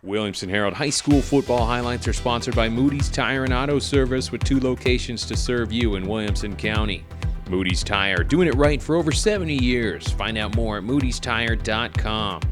Williamson Herald High School football highlights are sponsored by Moody's Tire and Auto Service with 2 locations to serve you in Williamson County. Moody's Tire, doing it right for over 70 years. Find out more at moody'stire.com.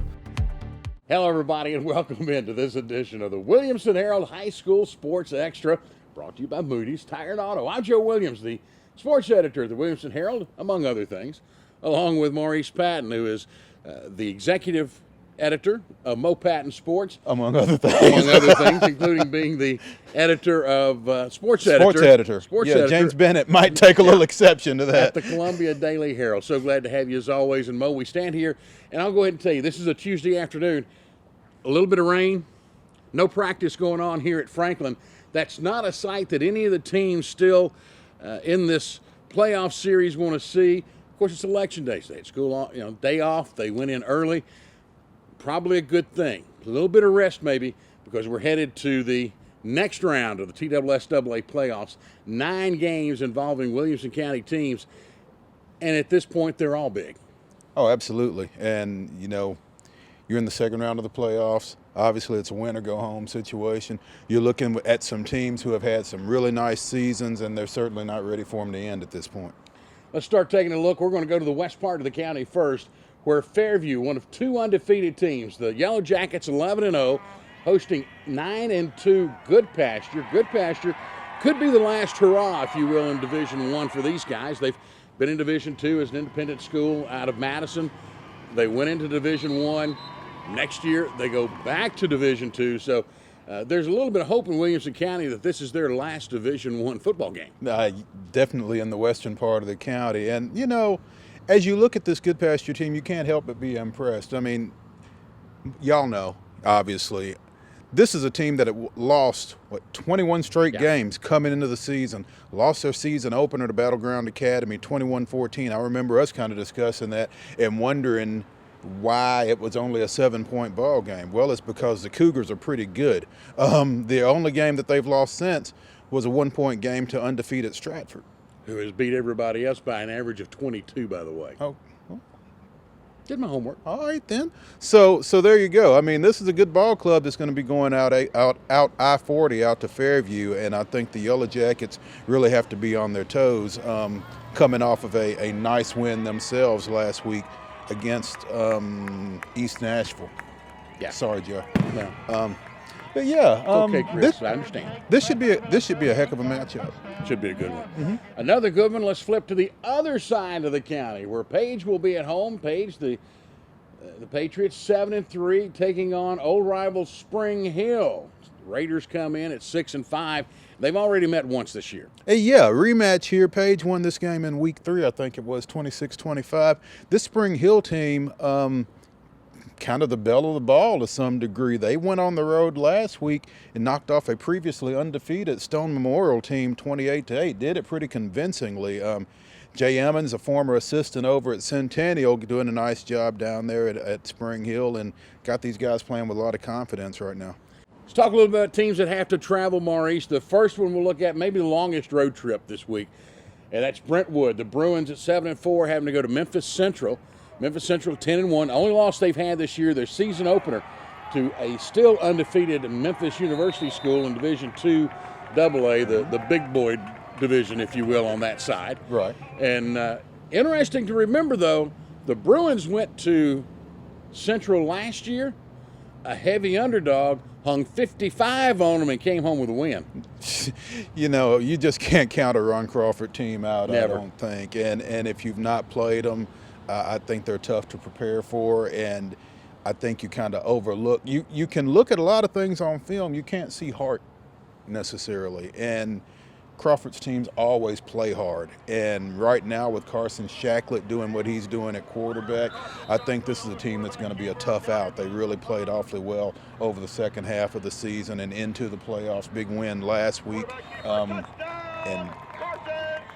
Hello, everybody, and welcome into this edition of the Williamson Herald High School Sports Extra, brought to you by Moody's Tire and Auto. I'm Joe Williams, the sports editor of the Williamson Herald, among other things, along with Maurice Patton, who is the executive editor of Mo Patton Sports. Among other things. Among other things, including being the editor of Sports Editor. Sports editor. James Bennett might take a little exception to that. At the Columbia Daily Herald. So glad to have you as always. And Mo, we stand here, and I'll go ahead and tell you, this is a Tuesday afternoon. A little bit of rain, no practice going on here at Franklin. That's not a sight that any of the teams still in this playoff series want to see. Of course, it's election day, so they had school, day off. They went in early. Probably a good thing. A little bit of rest maybe, because we're headed to the next round of the TSSAA playoffs. 9 games involving Williamson County teams, and at this point, they're all big. Oh, absolutely. And, you're in the second round of the playoffs. Obviously, it's a win or go home situation. You're looking at some teams who have had some really nice seasons, and they're certainly not ready for them to end at this point. Let's start taking a look. We're going to go to the west part of the county first, where Fairview, one of 2 undefeated teams, the Yellow Jackets 11-0, hosting 9-2 Goodpasture. Goodpasture could be the last hurrah, if you will, in Division I for these guys. They've been in Division II as an independent school out of Madison. They went into Division I. Next year, they go back to Division II. So there's a little bit of hope in Williamson County that this is their last Division I football game. Definitely in the western part of the county. And, as you look at this Goodpasture team, you can't help but be impressed. I mean, y'all know, obviously, this is a team that had lost, 21 straight games coming into the season. Lost their season opener to Battleground Academy, 21-14. I remember us kind of discussing that and wondering why it was only a 7-point ball game. Well, it's because the Cougars are pretty good. The only game that they've lost since was a 1-point game to undefeated Stratford, who has beat everybody else by an average of 22, by the way. Oh. Did my homework. All right, then. So there you go. I mean, this is a good ball club that's going to be going out I-40 out to Fairview, and I think the Yellow Jackets really have to be on their toes, coming off of a nice win themselves last week against East Nashville. Yeah. Sorry, Joe. No. But yeah, okay, Chris, I understand. This should be a heck of a matchup. Should be a good one. Mm-hmm. Another good one. Let's flip to the other side of the county, where Page will be at home. Page, the Patriots 7-3, taking on old rival Spring Hill. Raiders come in at 6-5. They've already met once this year. Yeah, rematch here. Page won this game in week 3, I think it was 26-25. This Spring Hill team, kind of the belle of the ball to some degree. They went on the road last week and knocked off a previously undefeated Stone Memorial team 28-8. Did it pretty convincingly. Jay Emmons, a former assistant over at Centennial, doing a nice job down there at Spring Hill, and got these guys playing with a lot of confidence right now. Let's talk a little bit about teams that have to travel, Maurice. The first one we'll look at, maybe the longest road trip this week, and that's Brentwood. The Bruins at 7-4 having to go to Memphis Central. Memphis Central 10-1. Only loss they've had this year, their season opener, to a still undefeated Memphis University school in Division II AA, the big boy division, if you will, on that side. Right. And interesting to remember, though, the Bruins went to Central last year, a heavy underdog, hung 55 on them and came home with a win. You just can't count a Ron Crawford team out, Never. I don't think. And if you've not played them, I think they're tough to prepare for, and I think you kind of overlook. You can look at a lot of things on film. You can't see heart necessarily, and Crawford's teams always play hard. And right now with Carson Shacklet doing what he's doing at quarterback, I think this is a team that's going to be a tough out. They really played awfully well over the second half of the season and into the playoffs. Big win last week, and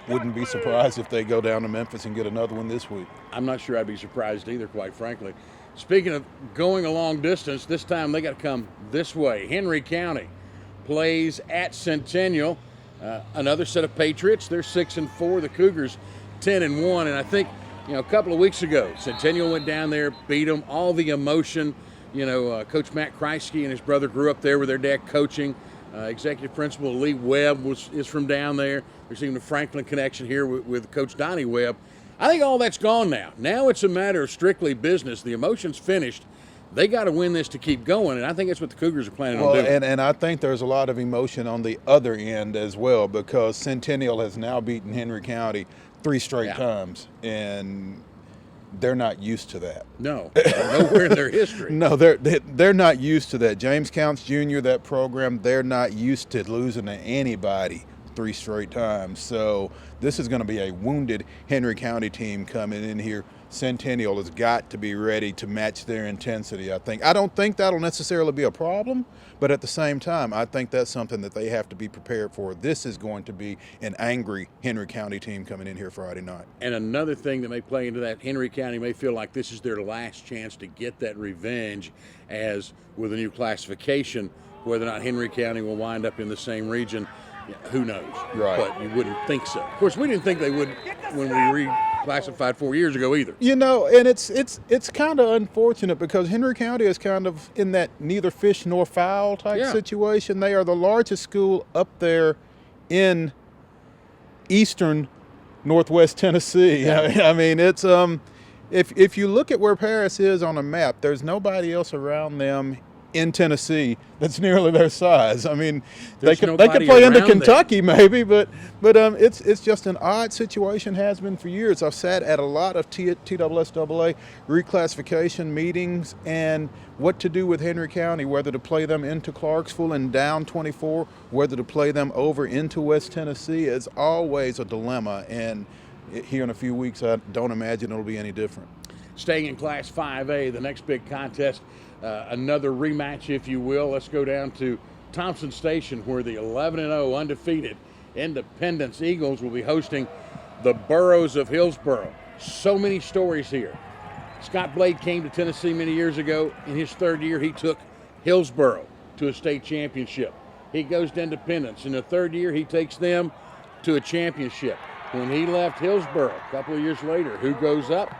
wouldn't be surprised if they go down to Memphis and get another one this week. I'm not sure I'd be surprised either, quite frankly. Speaking of going a long distance, this time they got to come this way. Henry County plays at Centennial. Another set of Patriots. They're 6-4. The Cougars 10-1. And I think, a couple of weeks ago, Centennial went down there, beat them. All the emotion Coach Matt Kreisky and his brother grew up there with their dad coaching. Executive Principal Lee Webb is from down there. There's even a Franklin connection here with Coach Donnie Webb. I think all that's gone now. Now it's a matter of strictly business. The emotion's finished. They got to win this to keep going, and I think that's what the Cougars are planning on doing. And I think there's a lot of emotion on the other end as well, because Centennial has now beaten Henry County 3 straight times, and they're not used to that. No, nowhere in their history. No, they're not used to that. James Counts Jr., that program, they're not used to losing to anybody 3 straight times. So this is going to be a wounded Henry County team coming in here. Centennial has got to be ready to match their intensity, I think. I don't think that'll necessarily be a problem, but at the same time, I think that's something that they have to be prepared for. This is going to be an angry Henry County team coming in here Friday night. And another thing that may play into that, Henry County may feel like this is their last chance to get that revenge, as with a new classification, whether or not Henry County will wind up in the same region, who knows? Right. But you wouldn't think so. Of course, we didn't think they would when we reclassified 4 years ago either. And it's kind of unfortunate because Henry County is kind of in that neither fish nor fowl type situation. They are the largest school up there in eastern Northwest Tennessee. Yeah. I mean, it's if you look at where Paris is on a map, there's nobody else around them in Tennessee that's nearly their size. I mean, they could play into Kentucky maybe, but it's just an odd situation, has been for years. I've sat at a lot of TSSAA reclassification meetings and what to do with Henry County, whether to play them into Clarksville and down 24, whether to play them over into West Tennessee is always a dilemma. And here in a few weeks, I don't imagine it'll be any different. Staying in Class 5A, the next big contest, another rematch, if you will. Let's go down to Thompson Station, where the 11-0 undefeated Independence Eagles will be hosting the Burros of Hillsboro. So many stories here. Scott Blade came to Tennessee many years ago. In his 3rd year, he took Hillsboro to a state championship. He goes to Independence. In the 3rd year, he takes them to a championship. When he left Hillsboro a couple of years later, who goes up?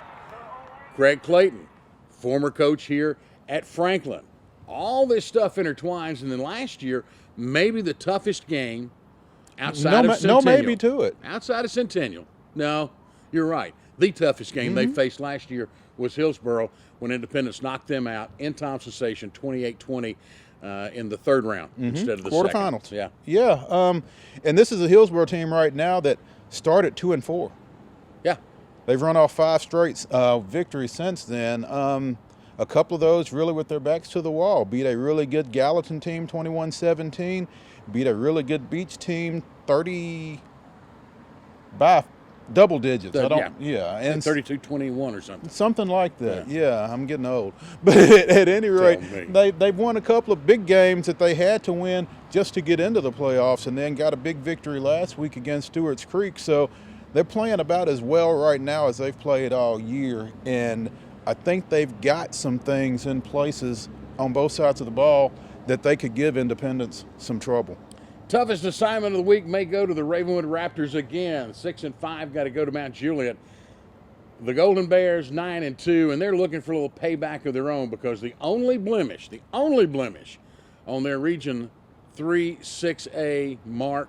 Greg Clayton, former coach here at Franklin. All this stuff intertwines, and then last year, maybe the toughest game outside of Centennial. No maybe to it. Outside of Centennial. No, you're right. The toughest game they faced last year was Hillsboro, when Independence knocked them out in Thompson Station 28-20 in the 3rd round instead of the quarterfinals. Second. Yeah. And this is a Hillsboro team right now that started 2-4. Yeah. They've run off 5 straight victories since then. A couple of those really with their backs to the wall. Beat a really good Gallatin team 21-17. Beat a really good Beach team 30 by double digits. And 32-21 or something. Something like that. Yeah, I'm getting old. But at any rate, they've won a couple of big games that they had to win just to get into the playoffs, and then got a big victory last week against Stewart's Creek. So they're playing about as well right now as they've played all year, and I think they've got some things in places on both sides of the ball that they could give Independence some trouble. Toughest assignment of the week may go to the Ravenwood Raptors again. 6-5 got to go to Mount Juliet. The Golden Bears 9-2, and they're looking for a little payback of their own, because the only blemish on their Region 3 6A mark,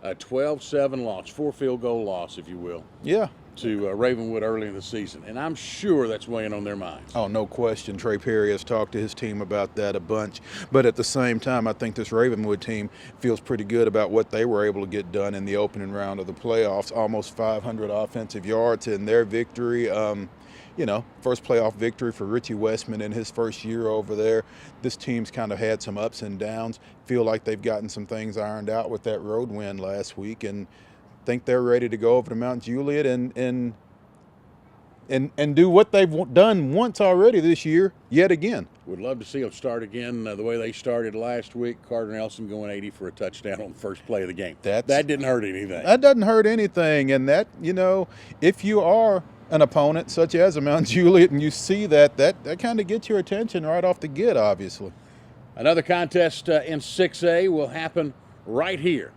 a 12-7 loss, 4 field goal loss, if you will. Yeah. To Ravenwood early in the season, and I'm sure that's weighing on their minds. Oh, no question. Trey Perry has talked to his team about that a bunch, but at the same time, I think this Ravenwood team feels pretty good about what they were able to get done in the opening round of the playoffs. Almost 500 offensive yards in their victory. First playoff victory for Richie Westman in his first year over there. This team's kind of had some ups and downs. Feel like they've gotten some things ironed out with that road win last week, and think they're ready to go over to Mount Juliet and do what they've done once already this year, yet again. Would love to see them start again the way they started last week. Carter Nelson going 80 for a touchdown on the first play of the game. That didn't hurt anything. That doesn't hurt anything, and that, if you are an opponent such as a Mount Juliet and you see that kind of gets your attention right off the get, obviously. Another contest in 6A will happen right here.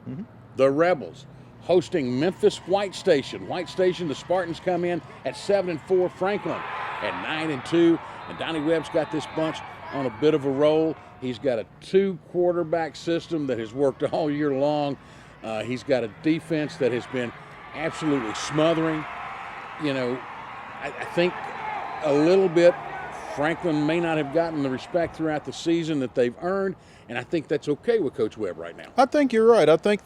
The Rebels hosting Memphis White Station. White Station, the Spartans come in at 7-4. Franklin at 9-2. And Donnie Webb's got this bunch on a bit of a roll. He's got a 2-quarterback system that has worked all year long. He's got a defense that has been absolutely smothering. You know, I think a little bit Franklin may not have gotten the respect throughout the season that they've earned, and I think that's okay with Coach Webb right now. I think you're right. I think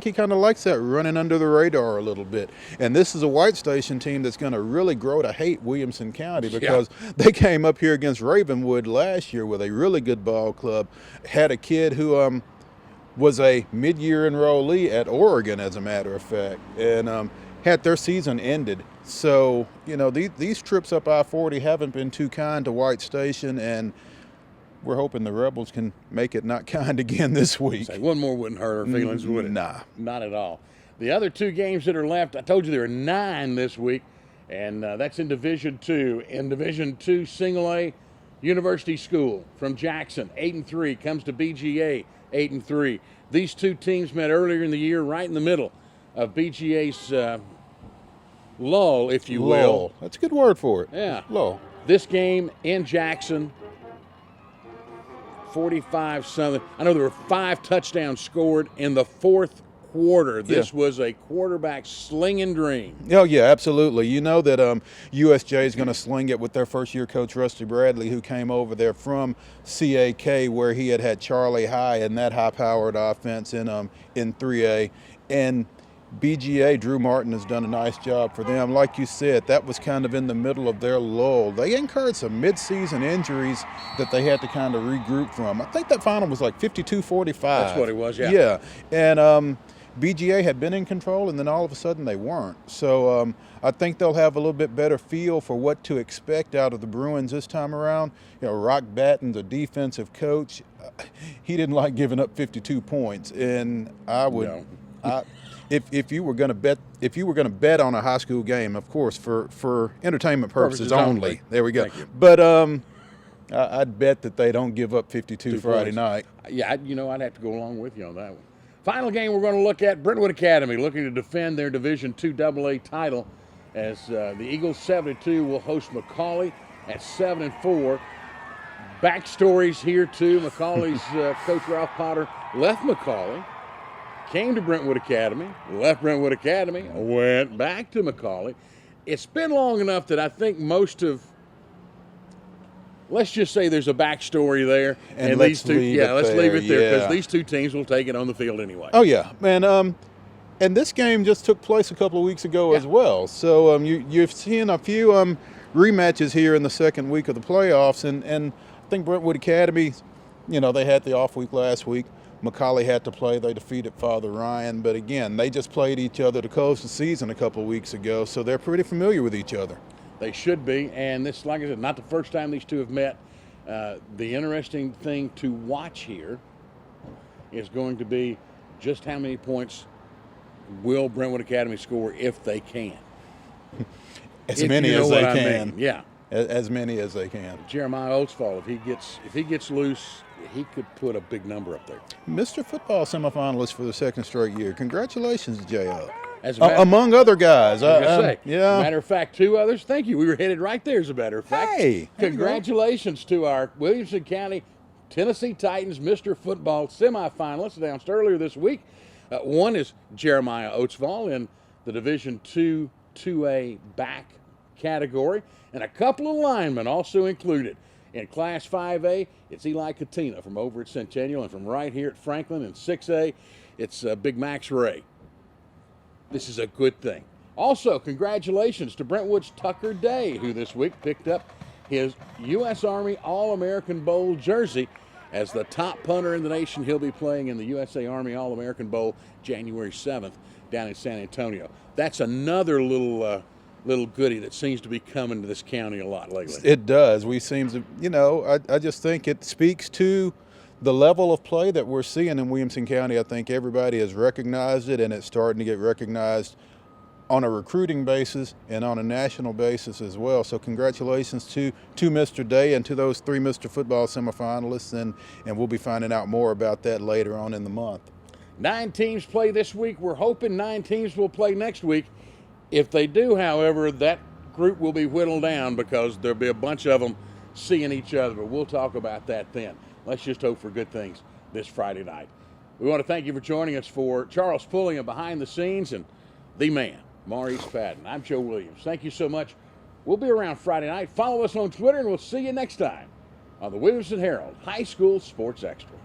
he kind of likes that, running under the radar a little bit. And this is a White Station team that's going to really grow to hate Williamson County because they came up here against Ravenwood last year with a really good ball club, had a kid who was a mid-year enrollee at Oregon, as a matter of fact, and had their season ended. So, you know, these trips up I-40 haven't been too kind to White Station, and we're hoping the Rebels can make it not kind again this week. Say, one more wouldn't hurt our feelings, would it? Nah. Not at all. The other 2 games that are left, I told you there are 9 this week, and that's in Division II. In Division II, Single A, University School from Jackson, 8-3, comes to BGA, 8-3. These 2 teams met earlier in the year, right in the middle of BGA's lull, if you will. That's a good word for it. Yeah. Lull. This game in Jackson, 45-something. I know there were 5 touchdowns scored in the 4th quarter. This was a quarterback slinging dream. Oh, yeah, absolutely. You know that USJ is going to sling it with their first-year coach, Rusty Bradley, who came over there from CAK, where he had Charlie High and that high-powered offense in 3A. And BGA, Drew Martin, has done a nice job for them. Like you said, that was kind of in the middle of their lull. They incurred some mid-season injuries that they had to kind of regroup from. I think that final was like 52-45. That's what it was, yeah. Yeah, and BGA had been in control, and then all of a sudden they weren't. So I think they'll have a little bit better feel for what to expect out of the Bruins this time around. You know, Rock Batten, the defensive coach, he didn't like giving up 52 points, and I would. No. If you were going to bet on a high school game, of course, for entertainment purposes only. There we go. But I'd bet that they don't give up 52 Friday night. Yeah, I'd have to go along with you on that one. Final game we're going to look at, Brentwood Academy looking to defend their Division II AA title as the Eagles 7-2 will host McCallie at 7-4. Backstories here too. McCallie's coach Ralph Potter left McCallie, came to Brentwood Academy, left Brentwood Academy, went back to McCallie. It's been long enough that I think most of, let's just say there's a backstory there. And let's leave it there because these 2 teams will take it on the field anyway. Oh, yeah. And this game just took place a couple of weeks ago as well. So you've seen a few rematches here in the second week of the playoffs. And I think Brentwood Academy, they had the off week last week. McCallie had to play. They defeated Father Ryan. But, again, they just played each other to close the season a couple of weeks ago, so they're pretty familiar with each other. They should be. And this, like I said, not the first time these 2 have met. The interesting thing to watch here is going to be just how many points will Brentwood Academy score if they can. As many as they can. I mean. Yeah. As many as they can. Jeremiah Oatsfall, if he gets loose, he could put a big number up there. Mr. Football semifinalist for the 2nd straight year. Congratulations, J.O. Among other guys. Yeah. Matter of fact, 2 others. Thank you. We were headed right there, as a matter of fact. Hey. Congratulations to our Williamson County Tennessee Titans Mr. Football semifinalists announced earlier this week. One is Jeremiah Oatsfall in the Division II 2A back category, and a couple of linemen also included. In Class 5A, it's Eli Katina from over at Centennial, and from right here at Franklin in 6A, it's Big Max Ray. This is a good thing. Also, congratulations to Brentwood's Tucker Day, who this week picked up his U.S. Army All-American Bowl jersey as the top punter in the nation. He'll be playing in the USA Army All-American Bowl January 7th down in San Antonio. That's another little goodie that seems to be coming to this county a lot lately. It does. We seem to, I just think it speaks to the level of play that we're seeing in Williamson County. I think everybody has recognized it, and it's starting to get recognized on a recruiting basis and on a national basis as well. So congratulations to Mr. Day and to those 3 Mr. Football semifinalists, and we'll be finding out more about that later on in the month. 9 teams play this week. We're hoping 9 teams will play next week. If they do, however, that group will be whittled down because there'll be a bunch of them seeing each other, but we'll talk about that then. Let's just hope for good things this Friday night. We want to thank you for joining us for Charles Pulliam behind the scenes and the man, Maurice Patton. I'm Joe Williams. Thank you so much. We'll be around Friday night. Follow us on Twitter, and we'll see you next time on the Williamson Herald High School Sports Extra.